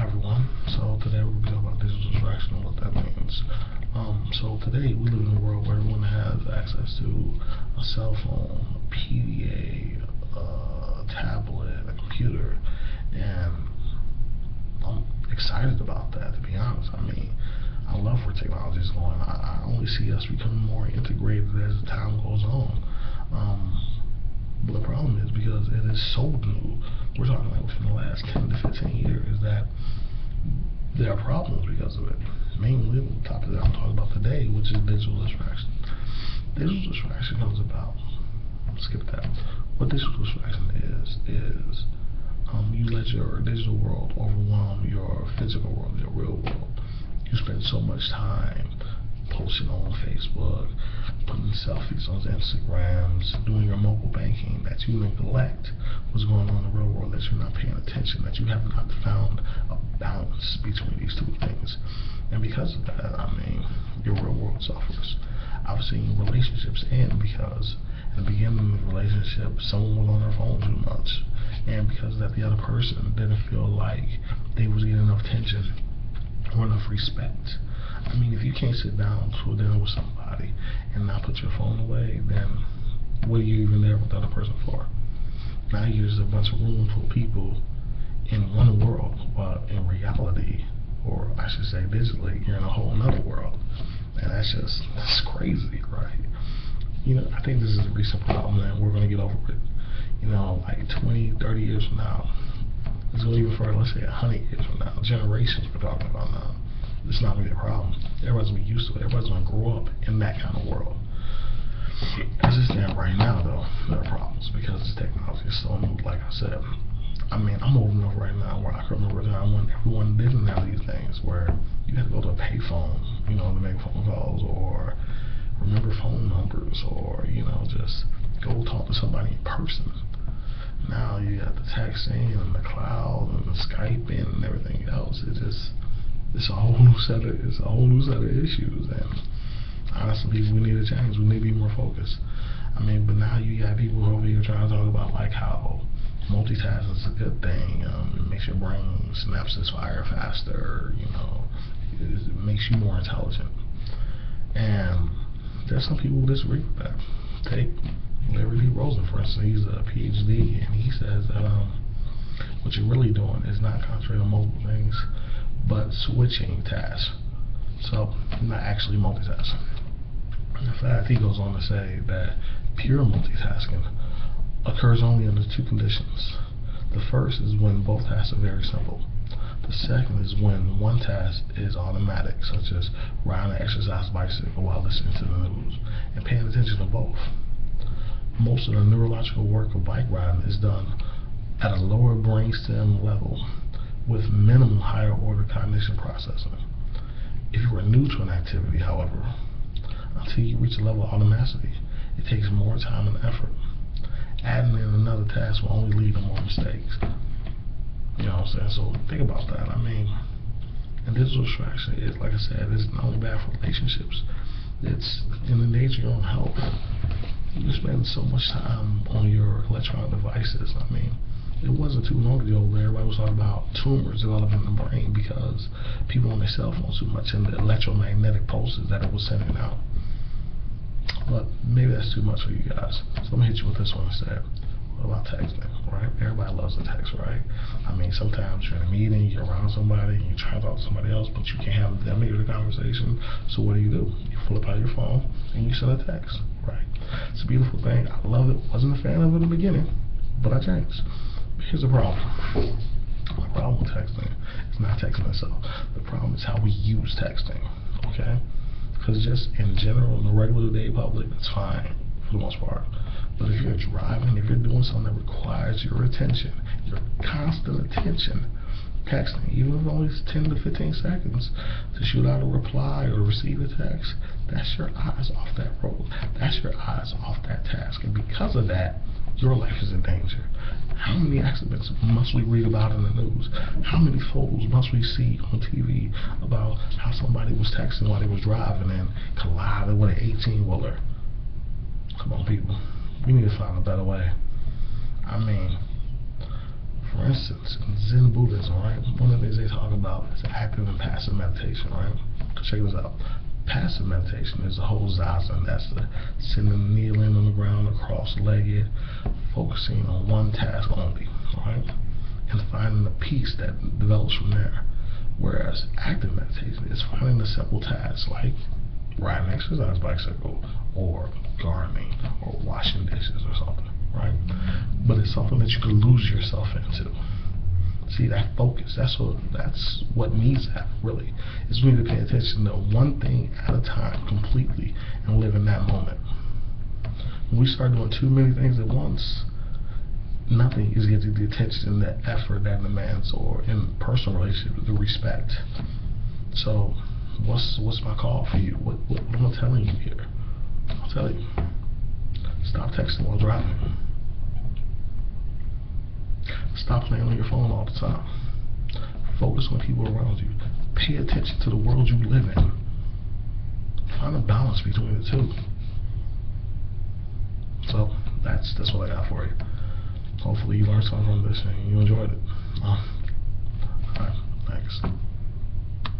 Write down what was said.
everyone. So today we're going to be talking about digital distraction and what that means. So today we live in a world where everyone has access to a cell phone, a PDA, a tablet, a computer, and I'm excited about that, to be honest. I mean, I love where technology is going. I only see us becoming more integrated as time goes on. But the problem is because it is so new, we're talking like within the last 10 to 15 years, that there are problems because of it. Mainly the topic that I'm talking about today, which is digital distraction. Digital distraction comes about, skip that. What digital distraction is you let your digital world overwhelm your physical world, your real world. You spend so much time posting on Facebook, putting selfies on Instagrams, doing your mobile banking, that you neglect what's going on in the real world, that you're not paying attention, that you have not found a balance between these two things. And because of that, I mean, your real world suffers. I've seen relationships end because at the beginning of the relationship, someone was on their phone too much, and because that the other person didn't feel like they was getting enough attention or enough respect. I mean, if you can't sit down to a dinner with somebody and not put your phone away, then what are you even there with the other person for? Now you're just a bunch of room full of people in one world, but in reality, or I should say digitally, you're in a whole nother world. And that's crazy, right? You know, I think this is a recent problem and we're going to get over it. You know, like 20, 30 years from now, it's going to even further, let's say 100 years from now, generations we're talking about now. It's not going to be a problem. Everybody's going to be used to it. Everybody's going to grow up in that kind of world. As it stands right now, though, there are problems because the technology is so new, like I said. I mean, I'm old enough right now where I can remember a time when everyone didn't have these things, where you had to go to a payphone, you know, to make phone calls, or remember phone numbers, or, you know, just go talk to somebody in person. Now you got the texting and the cloud and the Skyping and everything else. It's a whole new set of issues, and honestly, we need to change. We need to be more focused. I mean, but now you got people over here trying to talk about like how multitasking is a good thing. It makes your brain synapses fire faster. You know, it makes you more intelligent. And there's some people who disagree with that. Take Larry D. Rosen, for instance. He's a PhD, and he says that what you're really doing is not concentrating on multiple things, but switching tasks. So you're not actually multitasking. In fact, he goes on to say that pure multitasking occurs only under two conditions. The first is when both tasks are very simple. The second is when one task is automatic, such as riding an exercise bicycle while listening to the news, and paying attention to both. Most of the neurological work of bike riding is done at a lower brainstem level with minimal higher order cognition processing. If you are new to an activity, however, until you reach a level of automaticity, it takes more time and effort. Adding in another task will only lead to more mistakes. You know what I'm saying? So think about that. I mean, and digital distraction is, like I said, it's not only bad for relationships, it's in the nature of your own health. You spend so much time on your electronic devices. I mean, it wasn't too long ago where everybody was talking about tumors developing in the brain because people on their cell phones too much and the electromagnetic pulses that it was sending out. But maybe that's too much for you guys. So I'm gonna hit you with this one instead. What about texting, right? Everybody loves to text, right? I mean, sometimes you're in a meeting, you're around somebody, and you're trying to talk to somebody else, but you can't have them hear the conversation. So what do? You flip out your phone and you send a text, right? It's a beautiful thing. I love it. Wasn't a fan of it in the beginning, but I changed. Here's the problem. The problem with texting is not texting itself. The problem is how we use texting, okay? Because just in general, in the regular day public, that's fine for the most part. But if you're driving, if you're doing something that requires your attention, your constant attention, texting, even if it's only 10 to 15 seconds to shoot out a reply or receive a text, that's your eyes off that road. That's your eyes off that task. And because of that, your life is in danger. How many accidents must we read about in the news? How many photos must we see on TV about how somebody was texting while they was driving and collided with an 18-wheeler? Come on, people. We need to find a better way. I mean, For instance, in Zen Buddhism, right, one of the things they talk about is active and passive meditation, right? Check this out. Passive meditation is the whole zazen. That's the sitting, kneeling on the ground, cross-legged, focusing on one task only, right? And finding the peace that develops from there. Whereas active meditation is finding a simple task like riding an exercise bicycle or gardening or washing dishes or something, right? But it's something that you can lose yourself into. See, that focus, that's what needs that, really. Is we need to pay attention to one thing at a time completely and live in that moment. When we start doing too many things at once, nothing is getting the attention, the effort that demands, or in personal relationship, the respect. So what's my call for you? What am I telling you here? I'll tell you. Stop texting while driving. Stop playing on your phone all the time. Focus on people around you. Pay attention to the world you live in. Find a balance between the two. So that's what I got for you. Hopefully you learned something from this and you enjoyed it. Alright, thanks.